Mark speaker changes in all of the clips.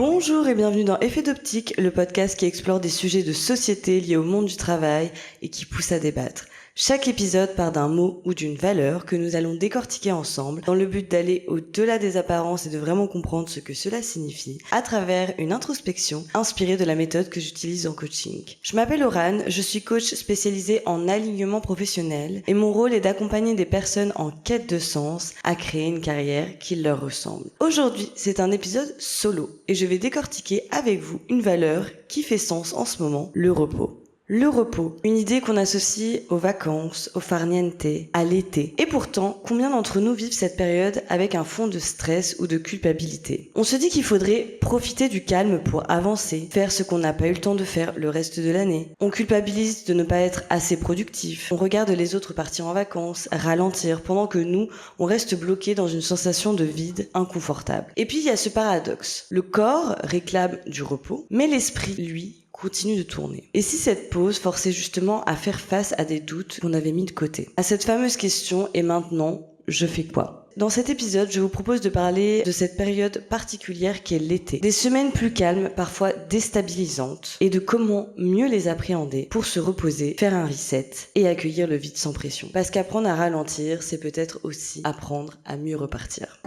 Speaker 1: Bonjour et bienvenue dans Effet d'Optique, le podcast qui explore des sujets de société liés au monde du travail et qui pousse à débattre. Chaque épisode part d'un mot ou d'une valeur que nous allons décortiquer ensemble dans le but d'aller au-delà des apparences et de vraiment comprendre ce que cela signifie à travers une introspection inspirée de la méthode que j'utilise en coaching. Je m'appelle Aurane, je suis coach spécialisée en alignement professionnel et mon rôle est d'accompagner des personnes en quête de sens à créer une carrière qui leur ressemble. Aujourd'hui, c'est un épisode solo et je vais décortiquer avec vous une valeur qui fait sens en ce moment, le repos. Le repos, une idée qu'on associe aux vacances, au farniente, à l'été. Et pourtant, combien d'entre nous vivent cette période avec un fond de stress ou de culpabilité? On se dit qu'il faudrait profiter du calme pour avancer, faire ce qu'on n'a pas eu le temps de faire le reste de l'année. On culpabilise de ne pas être assez productif. On regarde les autres partir en vacances, ralentir, pendant que nous, on reste bloqués dans une sensation de vide inconfortable. Et puis il y a ce paradoxe. Le corps réclame du repos, mais l'esprit, lui, continue de tourner. Et si cette pause forçait justement à faire face à des doutes qu'on avait mis de côté? À cette fameuse question, et maintenant, je fais quoi? Dans cet épisode, je vous propose de parler de cette période particulière qu'est l'été. Des semaines plus calmes, parfois déstabilisantes, et de comment mieux les appréhender pour se reposer, faire un reset et accueillir le vide sans pression. Parce qu'apprendre à ralentir, c'est peut-être aussi apprendre à mieux repartir.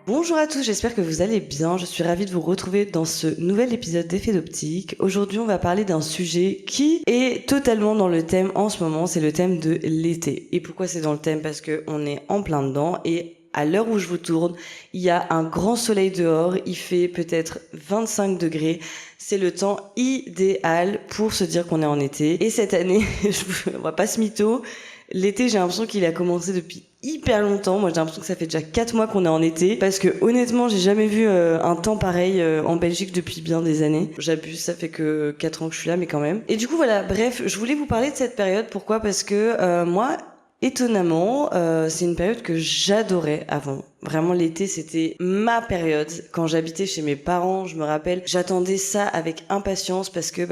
Speaker 1: Bonjour à tous, j'espère que vous allez bien. Je suis ravie de vous retrouver dans ce nouvel épisode d'Effet d'Optique. Aujourd'hui, on va parler d'un sujet qui est totalement dans le thème en ce moment, c'est le thème de l'été. Et pourquoi c'est dans le thème? Parce qu'on est en plein dedans et à l'heure où je vous tourne, il y a un grand soleil dehors, il fait peut-être 25 degrés. C'est le temps idéal pour se dire qu'on est en été. Et cette année, on va pas se mytho, l'été, j'ai l'impression qu'il a commencé depuis hyper longtemps. Moi, j'ai l'impression que ça fait déjà 4 mois qu'on est en été. Parce que, honnêtement, j'ai jamais vu un temps pareil en Belgique depuis bien des années. J'abuse, ça fait que 4 ans que je suis là, mais quand même. Et du coup, voilà, bref, je voulais vous parler de cette période. Pourquoi? Parce que moi, étonnamment, c'est une période que j'adorais avant. Vraiment, l'été, c'était ma période. Quand j'habitais chez mes parents, je me rappelle, j'attendais ça avec impatience parce que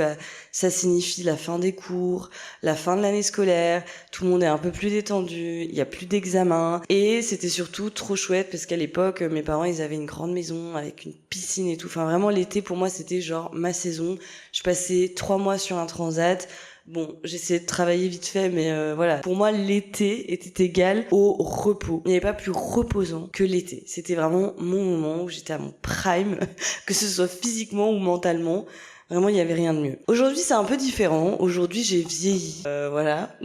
Speaker 1: ça signifie la fin des cours, la fin de l'année scolaire, tout le monde est un peu plus détendu, il y a plus d'examens et c'était surtout trop chouette parce qu'à l'époque, mes parents, ils avaient une grande maison avec une piscine et tout. Enfin, vraiment, l'été, pour moi, c'était genre ma saison. Je passais 3 mois sur un transat. Bon, j'essayais de travailler vite fait, mais voilà. Pour moi, l'été était égal au repos. Il n'y avait pas plus reposant que l'été. C'était vraiment mon moment où j'étais à mon prime, que ce soit physiquement ou mentalement. Vraiment, il n'y avait rien de mieux. Aujourd'hui, c'est un peu différent. Aujourd'hui, j'ai vieilli. Voilà.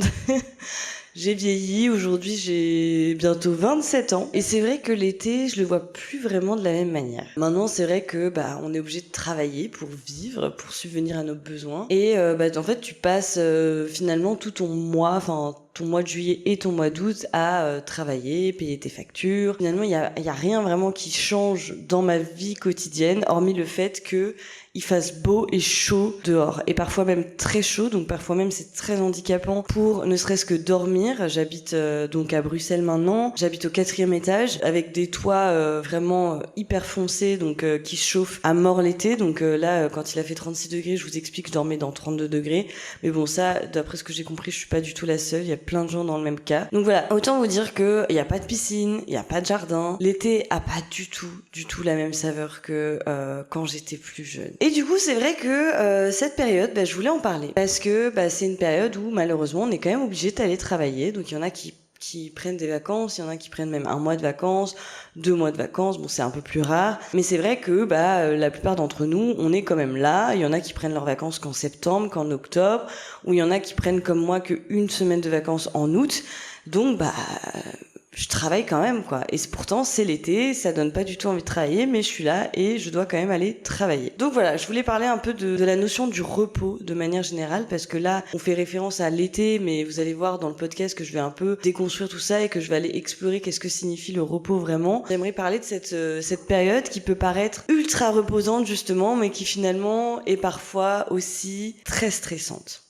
Speaker 1: J'ai vieilli, aujourd'hui j'ai bientôt 27 ans et c'est vrai que l'été je le vois plus vraiment de la même manière. Maintenant c'est vrai que on est obligé de travailler pour vivre, pour subvenir à nos besoins et en fait tu passes finalement tout ton mois, enfin ton mois de juillet et ton mois d'août à travailler, payer tes factures. Finalement il y a rien vraiment qui change dans ma vie quotidienne hormis le fait que il fasse beau et chaud dehors et parfois même très chaud, donc parfois même c'est très handicapant pour ne serait-ce que dormir. J'habite donc à Bruxelles maintenant, j'habite au 4e étage avec des toits vraiment hyper foncés donc qui chauffent à mort l'été, donc là quand il a fait 36 degrés je vous explique je dormais dans 32 degrés, mais bon ça d'après ce que j'ai compris je suis pas du tout la seule, il y a plein de gens dans le même cas. Donc voilà, autant vous dire que il y a pas de piscine, il y a pas de jardin, l'été a pas du tout la même saveur que quand j'étais plus jeune. Et du coup, c'est vrai que cette période, je voulais en parler parce que c'est une période où malheureusement, on est quand même obligé d'aller travailler. Donc il y en a qui prennent des vacances, il y en a qui prennent même 1 mois de vacances, 2 mois de vacances. Bon, c'est un peu plus rare, mais c'est vrai que la plupart d'entre nous, on est quand même là. Il y en a qui prennent leurs vacances qu'en septembre, qu'en octobre, ou il y en a qui prennent comme moi qu'une semaine de vacances en août. Donc je travaille quand même quoi, et pourtant c'est l'été, ça donne pas du tout envie de travailler, mais je suis là et je dois quand même aller travailler. Donc voilà, je voulais parler un peu de la notion du repos de manière générale, parce que là on fait référence à l'été, mais vous allez voir dans le podcast que je vais un peu déconstruire tout ça et que je vais aller explorer qu'est-ce que signifie le repos vraiment. J'aimerais parler de cette période qui peut paraître ultra reposante justement, mais qui finalement est parfois aussi très stressante.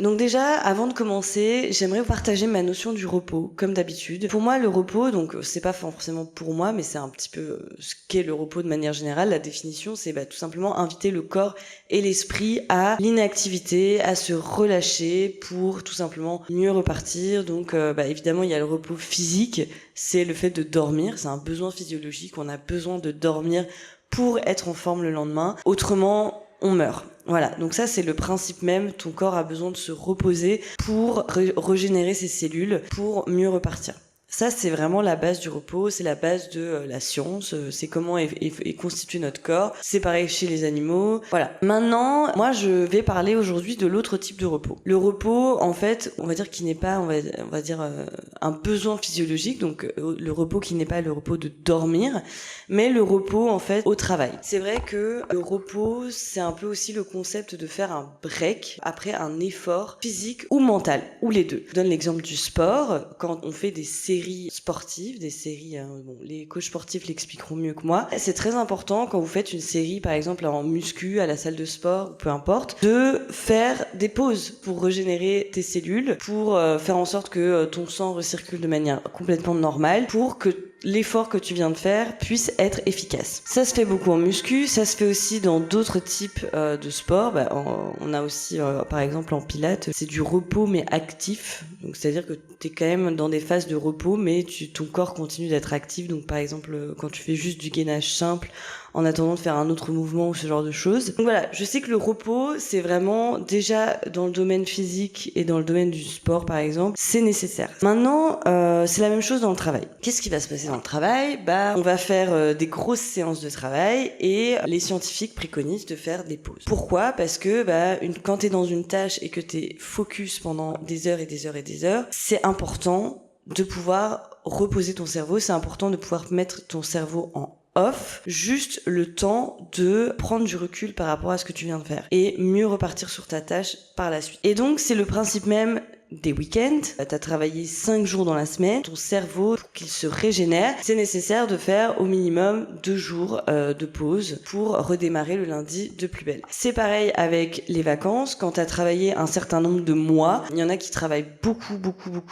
Speaker 1: Donc déjà, avant de commencer, j'aimerais vous partager ma notion du repos, comme d'habitude. Pour moi, le repos, donc c'est pas forcément pour moi, mais c'est un petit peu ce qu'est le repos de manière générale. La définition, c'est tout simplement inviter le corps et l'esprit à l'inactivité, à se relâcher pour tout simplement mieux repartir. Donc évidemment, il y a le repos physique, c'est le fait de dormir, c'est un besoin physiologique, on a besoin de dormir pour être en forme le lendemain. Autrement, on meurt. Voilà, donc ça c'est le principe même, ton corps a besoin de se reposer pour régénérer ses cellules, pour mieux repartir. Ça, c'est vraiment la base du repos, c'est la base de la science, c'est comment est constitué notre corps. C'est pareil chez les animaux. Voilà. Maintenant, moi, je vais parler aujourd'hui de l'autre type de repos. Le repos, en fait, on va dire qu'il n'est pas, on va dire, un besoin physiologique, donc le repos qui n'est pas le repos de dormir, mais le repos, en fait, au travail. C'est vrai que le repos, c'est un peu aussi le concept de faire un break après un effort physique ou mental, ou les deux. Je donne l'exemple du sport. Quand on fait des séries sportives, des séries, les coachs sportifs l'expliqueront mieux que moi. C'est très important quand vous faites une série, par exemple en muscu, à la salle de sport, ou peu importe, de faire des pauses pour régénérer tes cellules, pour faire en sorte que ton sang recircule de manière complètement normale, pour que l'effort que tu viens de faire puisse être efficace. Ça se fait beaucoup en muscu, ça se fait aussi dans d'autres types de sports. On a aussi, par exemple en pilates, c'est du repos mais actif. Donc c'est-à-dire que tu es quand même dans des phases de repos, mais ton corps continue d'être actif. Donc par exemple, quand tu fais juste du gainage simple, en attendant de faire un autre mouvement ou ce genre de choses. Donc voilà, je sais que le repos, c'est vraiment déjà dans le domaine physique et dans le domaine du sport par exemple, c'est nécessaire. Maintenant, c'est la même chose dans le travail. Qu'est-ce qui va se passer dans le travail ? On va faire des grosses séances de travail et les scientifiques préconisent de faire des pauses. Pourquoi ? Parce que quand t'es dans une tâche et que t'es focus pendant des heures et des heures et des heures, c'est important de pouvoir reposer ton cerveau, c'est important de pouvoir mettre ton cerveau en off, juste le temps de prendre du recul par rapport à ce que tu viens de faire et mieux repartir sur ta tâche par la suite. Et donc c'est le principe même des week-ends. T'as travaillé 5 jours dans la semaine, ton cerveau, pour qu'il se régénère, c'est nécessaire de faire au minimum 2 jours de pause pour redémarrer le lundi de plus belle. C'est pareil avec les vacances. Quand t'as travaillé un certain nombre de mois, il y en a qui travaillent beaucoup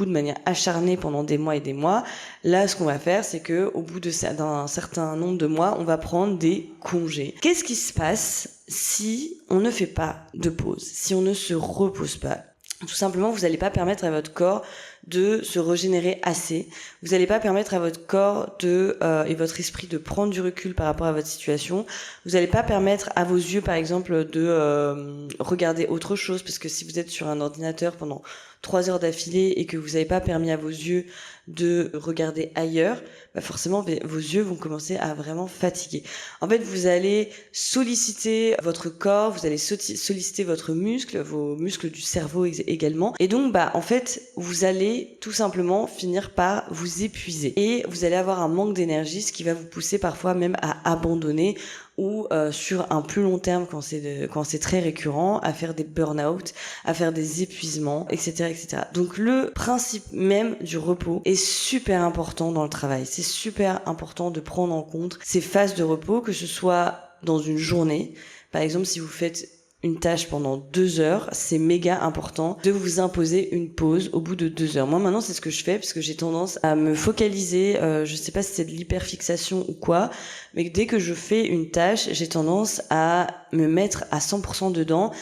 Speaker 1: de manière acharnée pendant des mois et des mois. Là, ce qu'on va faire, c'est que au bout d'un certain nombre de mois, on va prendre des congés. Qu'est-ce qui se passe si on ne fait pas de pause, si on ne se repose pas ? Tout simplement, vous n'allez pas permettre à votre corps de se régénérer assez. Vous n'allez pas permettre à votre corps et votre esprit de prendre du recul par rapport à votre situation. Vous n'allez pas permettre à vos yeux, par exemple, de regarder autre chose, parce que si vous êtes sur un ordinateur pendant 3 heures d'affilée et que vous n'avez pas permis à vos yeux de regarder ailleurs, forcément vos yeux vont commencer à vraiment fatiguer. En fait, vous allez solliciter votre corps, vous allez solliciter vos muscles du cerveau également. Et donc, en fait, vous allez tout simplement finir par vous épuiser. Et vous allez avoir un manque d'énergie, ce qui va vous pousser parfois même à abandonner ou sur un plus long terme quand c'est très récurrent, à faire des burn-out, à faire des épuisements, etc., etc. Donc le principe même du repos est super important dans le travail. C'est super important de prendre en compte ces phases de repos, que ce soit dans une journée. Par exemple, si vous faites une tâche pendant 2 heures, c'est méga important de vous imposer une pause au bout de 2 heures. Moi, maintenant, c'est ce que je fais parce que j'ai tendance à me focaliser, je sais pas si c'est de l'hyperfixation ou quoi, mais dès que je fais une tâche, j'ai tendance à me mettre à 100% dedans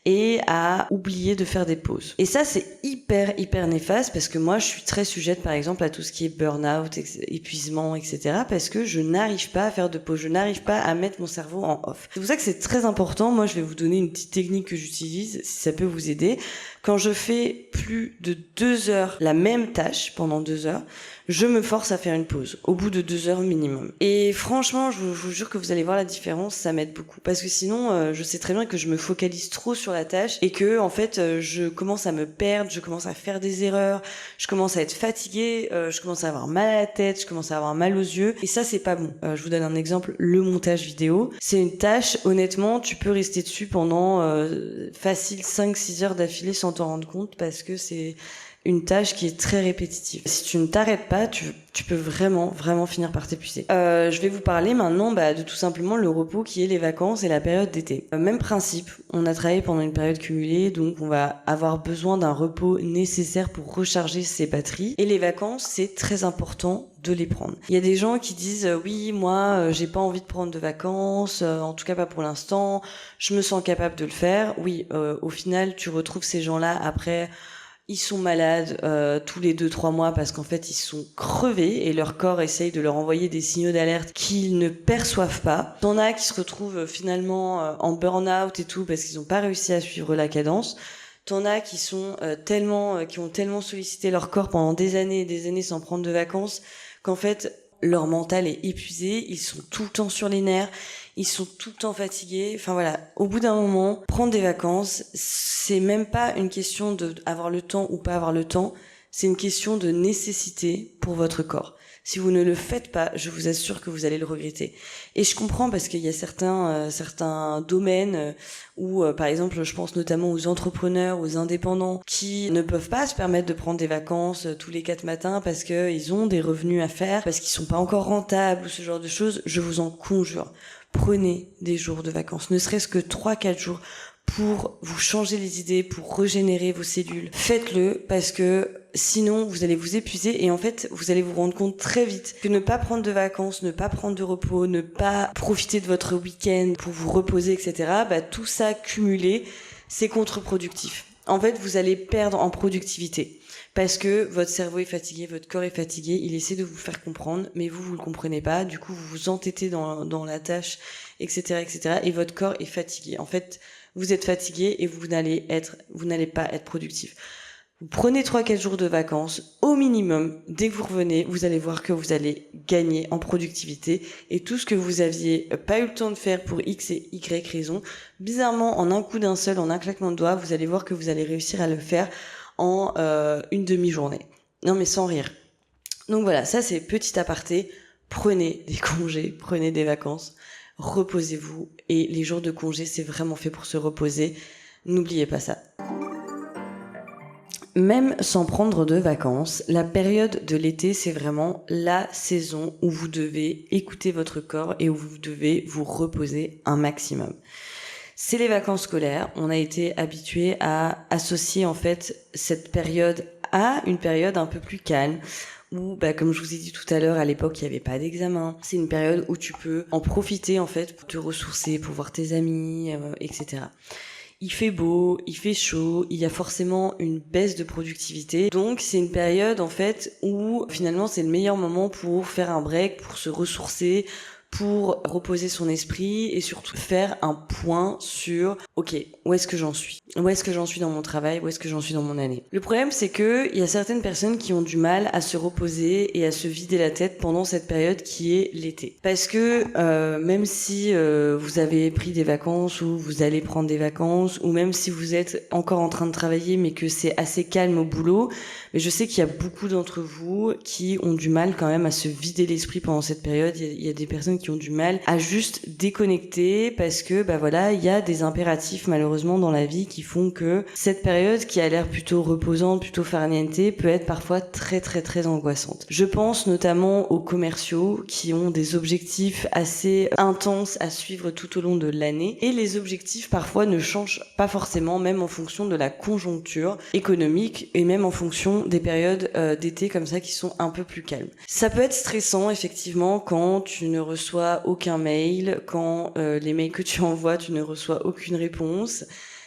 Speaker 1: et à oublier de faire des pauses. Et ça, c'est hyper néfaste parce que moi, je suis très sujette, par exemple, à tout ce qui est burn-out, épuisement, etc. parce que je n'arrive pas à faire de pause, je n'arrive pas à mettre mon cerveau en off. C'est pour ça que c'est très important. Moi, je vais vous donner une petite technique que j'utilise, si ça peut vous aider. Quand je fais plus de 2 heures la même tâche pendant 2 heures, je me force à faire une pause au bout de 2 heures minimum. Et franchement, je vous jure que vous allez voir la différence, ça m'aide beaucoup. Parce que sinon, je sais très bien que je me focalise trop sur la tâche et que, en fait, je commence à me perdre, je commence à faire des erreurs, je commence à être fatiguée, je commence à avoir mal à la tête, je commence à avoir mal aux yeux. Et ça, c'est pas bon. Je vous donne un exemple, le montage vidéo. C'est une tâche, honnêtement, tu peux rester dessus pendant facile 5-6 heures d'affilée sans t'en rendre compte parce que c'est une tâche qui est très répétitive. Si tu ne t'arrêtes pas, tu peux vraiment finir par t'épuiser. Je vais vous parler maintenant de tout simplement le repos qui est les vacances et la période d'été. Même principe, on a travaillé pendant une période cumulée, donc on va avoir besoin d'un repos nécessaire pour recharger ses batteries. Et les vacances, c'est très important de les prendre. Il y a des gens qui disent oui, moi j'ai pas envie de prendre de vacances, en tout cas pas pour l'instant, je me sens capable de le faire. Oui, au final, tu retrouves ces gens-là après. Ils sont malades tous les 2-3 mois parce qu'en fait ils sont crevés et leur corps essaye de leur envoyer des signaux d'alerte qu'ils ne perçoivent pas. T'en as qui se retrouvent finalement en burn-out et tout parce qu'ils n'ont pas réussi à suivre la cadence. T'en as qui sont qui ont tellement sollicité leur corps pendant des années et des années sans prendre de vacances qu'en fait leur mental est épuisé, ils sont tout le temps sur les nerfs, ils sont tout le temps fatigués. Enfin voilà, au bout d'un moment, prendre des vacances, c'est même pas une question de avoir le temps ou pas avoir le temps, c'est une question de nécessité pour votre corps. Si vous ne le faites pas, je vous assure que vous allez le regretter. Et je comprends parce qu'il y a certains domaines où, par exemple, je pense notamment aux entrepreneurs, aux indépendants, qui ne peuvent pas se permettre de prendre des vacances tous les 4 matins parce qu'ils ont des revenus à faire, parce qu'ils sont pas encore rentables ou ce genre de choses. Je vous en conjure. Prenez des jours de vacances, ne serait-ce que 3-4 jours pour vous changer les idées, pour régénérer vos cellules. Faites-le parce que sinon vous allez vous épuiser et en fait vous allez vous rendre compte très vite que ne pas prendre de vacances, ne pas prendre de repos, ne pas profiter de votre week-end pour vous reposer, etc. Tout ça cumulé, c'est contre-productif. En fait, vous allez perdre en productivité. Parce que votre cerveau est fatigué, votre corps est fatigué, il essaie de vous faire comprendre, mais vous le comprenez pas, du coup vous vous entêtez dans la tâche, etc., et votre corps est fatigué. En fait, vous êtes fatigué et vous n'allez pas être productif. Vous prenez 3-4 jours de vacances, au minimum, dès que vous revenez, vous allez voir que vous allez gagner en productivité et tout ce que vous aviez pas eu le temps de faire pour X et Y raison, bizarrement, en un coup d'un seul, en un claquement de doigts, vous allez voir que vous allez réussir à le faire en une demi-journée. Non mais sans rire. Donc voilà, ça c'est petit aparté. Prenez des congés, prenez des vacances, reposez-vous. Et les jours de congé, c'est vraiment fait pour se reposer. N'oubliez pas ça. Même sans prendre de vacances, la période de l'été, c'est vraiment la saison où vous devez écouter votre corps et où vous devez vous reposer un maximum. C'est les vacances scolaires. On a été habitué à associer en fait cette période à une période un peu plus calme où, comme je vous ai dit tout à l'heure, à l'époque, il n'y avait pas d'examen. C'est une période où tu peux en profiter en fait pour te ressourcer, pour voir tes amis, etc. Il fait beau, il fait chaud, il y a forcément une baisse de productivité. Donc c'est une période en fait où finalement c'est le meilleur moment pour faire un break, pour se ressourcer, pour reposer son esprit et surtout faire un point sur ok, où est-ce que j'en suis dans mon travail, où est-ce que j'en suis dans mon année. Le problème c'est que il y a certaines personnes qui ont du mal à se reposer et à se vider la tête pendant cette période qui est l'été, parce que même si vous avez pris des vacances ou vous allez prendre des vacances, ou même si vous êtes encore en train de travailler mais que c'est assez calme au boulot, mais je sais qu'il y a beaucoup d'entre vous qui ont du mal quand même à se vider l'esprit pendant cette période. Il y a des personnes qui ont du mal à juste déconnecter parce que il y a des impératifs malheureusement dans la vie qui font que cette période qui a l'air plutôt reposante, plutôt farniente, peut être parfois très très très angoissante. Je pense notamment aux commerciaux qui ont des objectifs assez intenses à suivre tout au long de l'année, et les objectifs parfois ne changent pas forcément, même en fonction de la conjoncture économique et même en fonction des périodes d'été comme ça qui sont un peu plus calmes. Ça peut être stressant effectivement quand tu ne reçois aucun mail, quand les mails que tu envoies, tu ne reçois aucune réponse.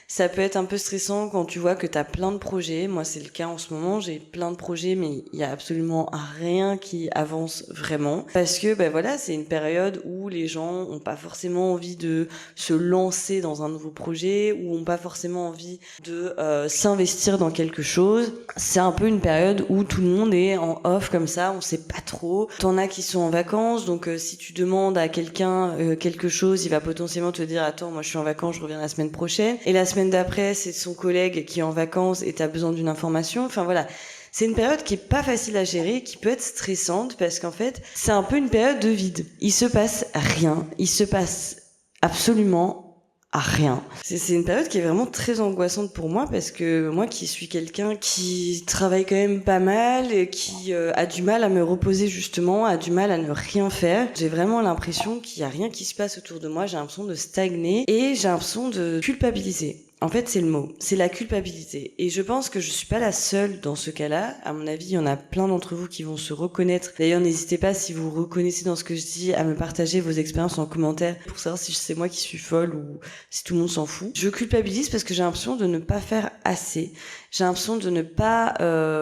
Speaker 1: Ça peut être un peu stressant quand tu vois que tu as plein de projets. Moi, c'est le cas en ce moment. J'ai plein de projets, mais il y a absolument rien qui avance vraiment. Parce que, c'est une période où les gens ont pas forcément envie de se lancer dans un nouveau projet, ou ont pas forcément envie de s'investir dans quelque chose. C'est un peu une période où tout le monde est en off comme ça, on sait pas trop. T'en as qui sont en vacances, donc si tu demandes à quelqu'un quelque chose, il va potentiellement te dire « Attends, moi je suis en vacances, je reviens la semaine prochaine ». Et la semaine d'après, c'est son collègue qui est en vacances et t'as besoin d'une information. Enfin voilà, c'est une période qui est pas facile à gérer, qui peut être stressante parce qu'en fait, c'est un peu une période de vide. Il se passe rien, il se passe absolument à rien. C'est une période qui est vraiment très angoissante pour moi parce que moi qui suis quelqu'un qui travaille quand même pas mal et qui a du mal à me reposer justement, a du mal à ne rien faire, j'ai vraiment l'impression qu'il y a rien qui se passe autour de moi, j'ai l'impression de stagner et j'ai l'impression de culpabiliser. En fait, c'est le mot, c'est la culpabilité. Et je pense que je suis pas la seule dans ce cas-là. À mon avis, il y en a plein d'entre vous qui vont se reconnaître. D'ailleurs, n'hésitez pas, si vous vous reconnaissez dans ce que je dis, à me partager vos expériences en commentaire pour savoir si c'est moi qui suis folle ou si tout le monde s'en fout. Je culpabilise parce que j'ai l'impression de ne pas faire assez. J'ai l'impression de ne pas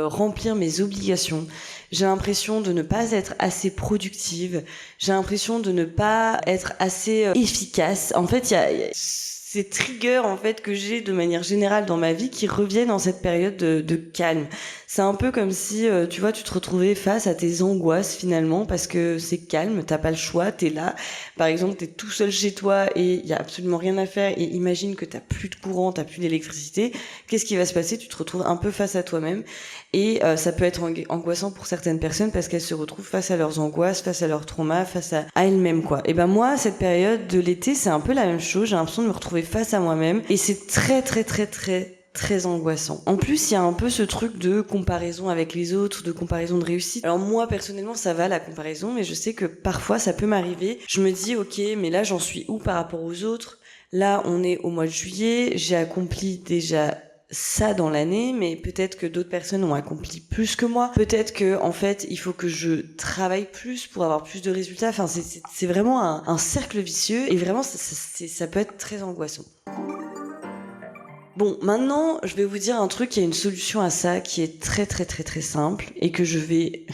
Speaker 1: remplir mes obligations. J'ai l'impression de ne pas être assez productive. J'ai l'impression de ne pas être assez efficace. En fait, il y a ces triggers en fait que j'ai de manière générale dans ma vie qui reviennent en cette période de calme. C'est un peu comme si tu vois, tu te retrouvais face à tes angoisses finalement parce que c'est calme, t'as pas le choix, t'es là. Par exemple, t'es tout seul chez toi et il y a absolument rien à faire et imagine que t'as plus de courant, t'as plus d'électricité. Qu'est-ce qui va se passer? Tu te retrouves un peu face à toi-même et ça peut être angoissant pour certaines personnes parce qu'elles se retrouvent face à leurs angoisses, face à leurs traumas, face à elles-mêmes quoi. Et ben moi, cette période de l'été, c'est un peu la même chose. J'ai l'impression de me retrouver face à moi-même et c'est très angoissant. En plus, il y a un peu ce truc de comparaison avec les autres, de comparaison de réussite. Alors moi, personnellement, ça va la comparaison, mais je sais que parfois, ça peut m'arriver. Je me dis, ok, mais là, j'en suis où par rapport aux autres? Là, on est au mois de juillet, j'ai accompli déjà ça dans l'année, mais peut-être que d'autres personnes ont accompli plus que moi. Peut-être que, en fait, il faut que je travaille plus pour avoir plus de résultats. Enfin, c'est vraiment un cercle vicieux et vraiment, ça peut être très angoissant. Bon, maintenant, je vais vous dire un truc, il y a une solution à ça qui est très simple et que je vais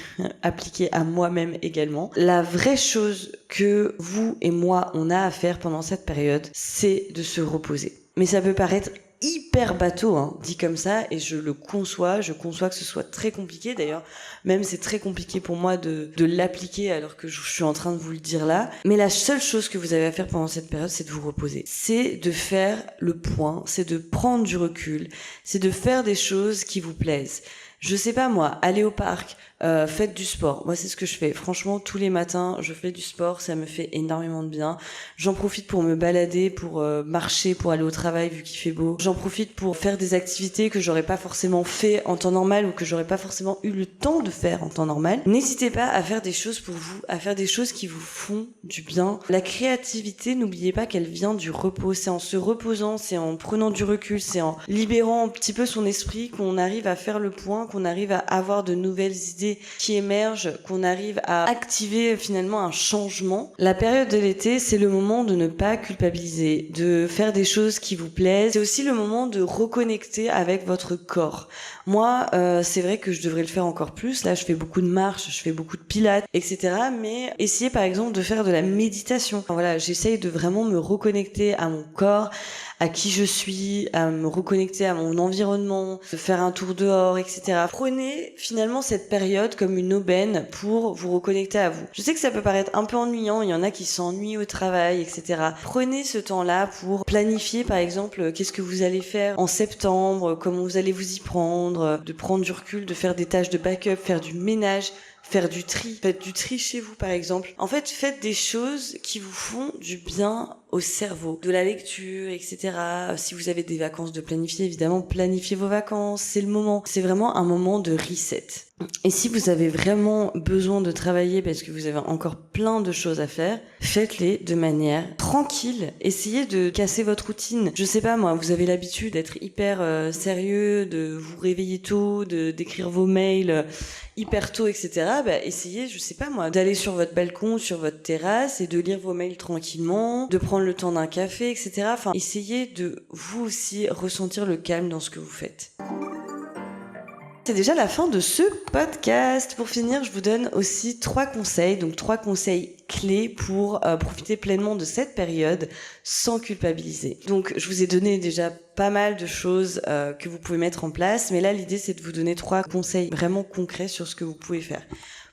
Speaker 1: appliquer à moi-même également. La vraie chose que vous et moi, on a à faire pendant cette période, c'est de se reposer. Mais ça peut paraître hyper bateau, hein, dit comme ça, et je conçois que ce soit très compliqué, d'ailleurs, même c'est très compliqué pour moi de l'appliquer alors que je suis en train de vous le dire là, mais la seule chose que vous avez à faire pendant cette période, c'est de vous reposer, c'est de faire le point, c'est de prendre du recul, c'est de faire des choses qui vous plaisent. Je sais pas moi, aller au parc, faites du sport. Moi, c'est ce que je fais. Franchement, tous les matins, je fais du sport, ça me fait énormément de bien. J'en profite pour me balader, pour marcher, pour aller au travail vu qu'il fait beau. J'en profite pour faire des activités que j'aurais pas forcément fait en temps normal ou que j'aurais pas forcément eu le temps de faire en temps normal. N'hésitez pas à faire des choses pour vous, à faire des choses qui vous font du bien. La créativité, n'oubliez pas qu'elle vient du repos. C'est en se reposant, c'est en prenant du recul, c'est en libérant un petit peu son esprit qu'on arrive à faire le point, qu'on arrive à avoir de nouvelles idées qui émergent, qu'on arrive à activer finalement un changement. La période de l'été, c'est le moment de ne pas culpabiliser, de faire des choses qui vous plaisent. C'est aussi le moment de reconnecter avec votre corps. Moi, c'est vrai que je devrais le faire encore plus. Là, je fais beaucoup de marches, je fais beaucoup de pilates, etc. Mais essayez par exemple de faire de la méditation. Enfin, voilà, j'essaye de vraiment me reconnecter à mon corps, à qui je suis, à me reconnecter à mon environnement, de faire un tour dehors, etc. Prenez finalement cette période comme une aubaine pour vous reconnecter à vous. Je sais que ça peut paraître un peu ennuyant, il y en a qui s'ennuient au travail, etc. Prenez ce temps-là pour planifier par exemple qu'est-ce que vous allez faire en septembre, comment vous allez vous y prendre, de prendre du recul, de faire des tâches de backup, faire du ménage, faire du tri. Faites du tri chez vous, par exemple. En fait, faites des choses qui vous font du bien au cerveau. De la lecture, etc. Si vous avez des vacances de planifier, évidemment, planifiez vos vacances. C'est le moment. C'est vraiment un moment de reset. Et si vous avez vraiment besoin de travailler parce que vous avez encore plein de choses à faire, faites-les de manière tranquille. Essayez de casser votre routine. Je sais pas moi, vous avez l'habitude d'être hyper sérieux, de vous réveiller tôt, d'écrire vos mails hyper tôt, etc. Bah, essayez, je sais pas moi, d'aller sur votre balcon, sur votre terrasse et de lire vos mails tranquillement, de prendre le temps d'un café, etc. Enfin, essayez de vous aussi ressentir le calme dans ce que vous faites. C'est déjà la fin de ce podcast. Pour finir, je vous donne aussi 3 conseils, donc 3 conseils clés pour profiter pleinement de cette période sans culpabiliser. Donc, je vous ai donné déjà pas mal de choses que vous pouvez mettre en place, mais là, l'idée, c'est de vous donner 3 conseils vraiment concrets sur ce que vous pouvez faire.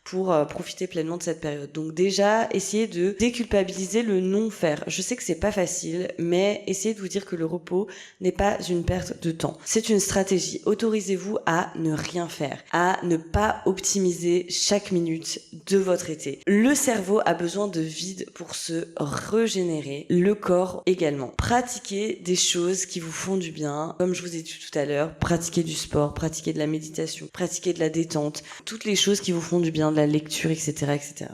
Speaker 1: pour profiter pleinement de cette période. Donc déjà, essayez de déculpabiliser le non-faire. Je sais que c'est pas facile, mais essayez de vous dire que le repos n'est pas une perte de temps. C'est une stratégie. Autorisez-vous à ne rien faire, à ne pas optimiser chaque minute de votre été. Le cerveau a besoin de vide pour se régénérer, le corps également. Pratiquez des choses qui vous font du bien, comme je vous ai dit tout à l'heure, pratiquez du sport, pratiquez de la méditation, pratiquez de la détente, toutes les choses qui vous font du bien, de la lecture, etc., etc.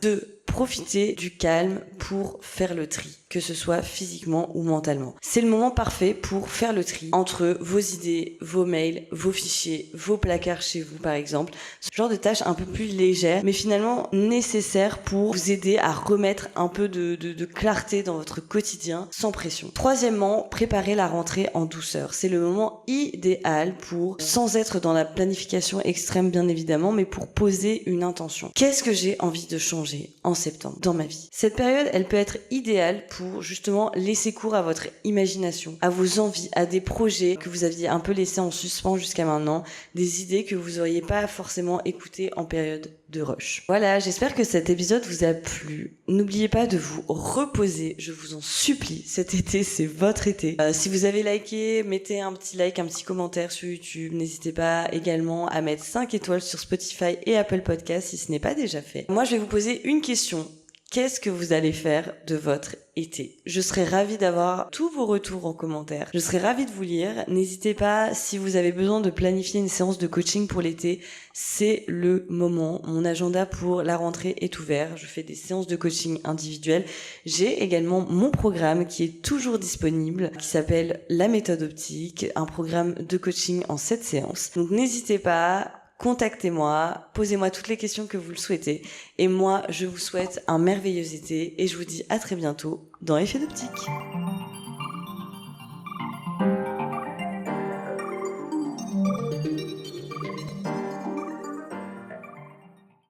Speaker 1: Profitez du calme pour faire le tri, que ce soit physiquement ou mentalement. C'est le moment parfait pour faire le tri entre vos idées, vos mails, vos fichiers, vos placards chez vous par exemple. Ce genre de tâches un peu plus légères, mais finalement nécessaires pour vous aider à remettre un peu de clarté dans votre quotidien sans pression. Troisièmement, préparez la rentrée en douceur. C'est le moment idéal pour, sans être dans la planification extrême bien évidemment, mais pour poser une intention. Qu'est-ce que j'ai envie de changer en septembre dans ma vie? Cette période, elle peut être idéale pour justement laisser cours à votre imagination, à vos envies, à des projets que vous aviez un peu laissés en suspens jusqu'à maintenant, des idées que vous auriez pas forcément écoutées en période de rush. Voilà, j'espère que cet épisode vous a plu. N'oubliez pas de vous reposer, je vous en supplie. Cet été, c'est votre été. Si vous avez liké, mettez un petit like, un petit commentaire sur YouTube. N'hésitez pas également à mettre 5 étoiles sur Spotify et Apple Podcasts si ce n'est pas déjà fait. Moi, je vais vous poser une question. Qu'est-ce que vous allez faire de votre été? Je serais ravie d'avoir tous vos retours en commentaire. Je serais ravie de vous lire. N'hésitez pas, si vous avez besoin de planifier une séance de coaching pour l'été, c'est le moment. Mon agenda pour la rentrée est ouvert. Je fais des séances de coaching individuelles. J'ai également mon programme qui est toujours disponible, qui s'appelle La Méthode Optique, un programme de coaching en 7 séances. Donc n'hésitez pas. Contactez-moi, posez-moi toutes les questions que vous le souhaitez. Et moi, je vous souhaite un merveilleux été et je vous dis à très bientôt dans Effet d'Optique.